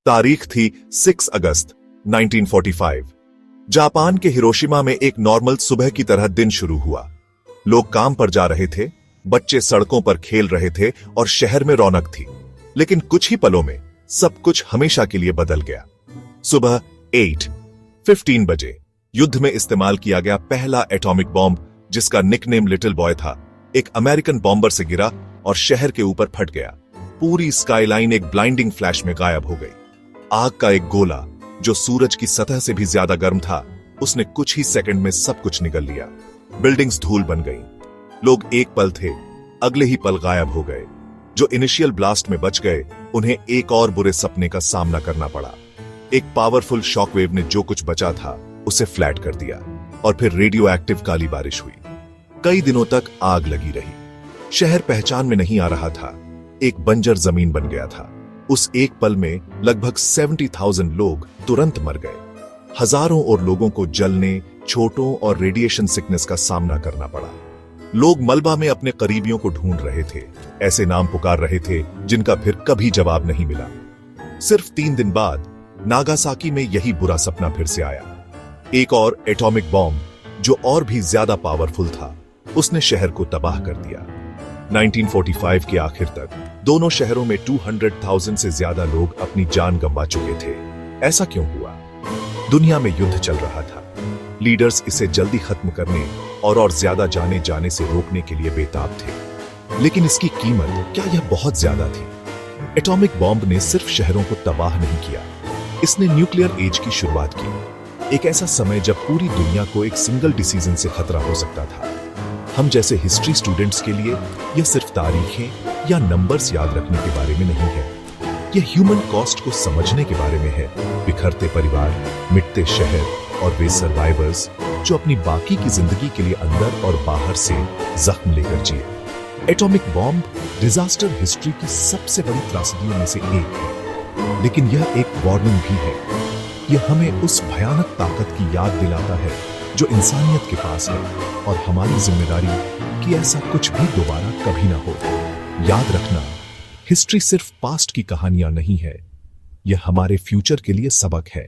तारीख थी 6 अगस्त 1945। जापान के हिरोशिमा में एक नॉर्मल सुबह की तरह दिन शुरू हुआ। लोग काम पर जा रहे थे, बच्चे सड़कों पर खेल रहे थे और शहर में रौनक थी। लेकिन कुछ ही पलों में सब कुछ हमेशा के लिए बदल गया। सुबह 8:15 बजे युद्ध में इस्तेमाल किया गया पहला एटॉमिक बॉम्ब, जिसका निकनेम लिटिल बॉय था, एक अमेरिकन बॉम्बर से गिरा और शहर के ऊपर फट गया। पूरी स्काईलाइन एक ब्लाइंडिंग फ्लैश में गायब हो गई। आग का एक गोला जो सूरज की सतह से भी ज्यादा गर्म था, उसने कुछ ही सेकंड में सब कुछ निगल लिया। बिल्डिंग्स धूल बन गईं। लोग एक पल थे, अगले ही पल गायब हो गए। जो इनिशियल ब्लास्ट में बच गए, उन्हें एक और बुरे सपने का सामना करना पड़ा। एक पावरफुल शॉकवेव ने जो कुछ बचा था उसे फ्लैट कर दिया और फिर रेडियो एक्टिव काली बारिश हुई। कई दिनों तक आग लगी रही। शहर पहचान में नहीं आ रहा था, एक बंजर जमीन बन गया था। उस एक पल में लगभग 70,000 लोग तुरंत मर गए। हजारों और लोगों को जलने, चोटों और रेडिएशन सिकनेस का सामना करना पड़ा। लोग मलबा में अपने करीबियों को ढूंढ रहे थे, ऐसे नाम पुकार रहे थे जिनका फिर कभी जवाब नहीं मिला। सिर्फ 3 दिन बाद नागासाकी में यही बुरा सपना फिर से आया। एक और एटॉमिक बॉम्ब जो और भी ज्यादा पावरफुल था, उसने शहर को तबाह कर दिया। 1945 के आखिर तक दोनों शहरों में 200,000 से ज्यादा लोग अपनी जान गंवा चुके थे। ऐसा क्यों हुआ? दुनिया में युद्ध चल रहा था। लीडर्स इसे जल्दी खत्म करने और ज्यादा जाने जाने से रोकने के लिए बेताब थे। लेकिन इसकी कीमत क्या यह बहुत ज्यादा थी? एटॉमिक बॉम्ब ने सिर्फ शहरों को तबाह नहीं किया, इसने न्यूक्लियर एज की शुरुआत की। एक ऐसा समय जब पूरी दुनिया को एक सिंगल डिसीजन से खतरा हो सकता था। हम जैसे हिस्ट्री स्टूडेंट्स के लिए यह सिर्फ तारीखें या नंबर्स याद रखने के बारे में नहीं है, यह ह्यूमन कॉस्ट को समझने के बारे में है। बिखरते परिवार, मिटते शहर और वे सर्वाइवर्स जो अपनी बाकी की जिंदगी के लिए अंदर और बाहर से जख्म लेकर जिए। एटॉमिक बॉम्ब डिजास्टर हिस्ट्री की सबसे बड़ी त्रासदियों में से एक है, लेकिन यह एक वार्निंग भी है। यह हमें उस भयानक ताकत की याद दिलाता है जो इंसानियत के पास है, और हमारी जिम्मेदारी कि ऐसा कुछ भी दोबारा कभी ना हो। याद रखना, हिस्ट्री सिर्फ पास्ट की कहानियां नहीं है, यह हमारे फ्यूचर के लिए सबक है।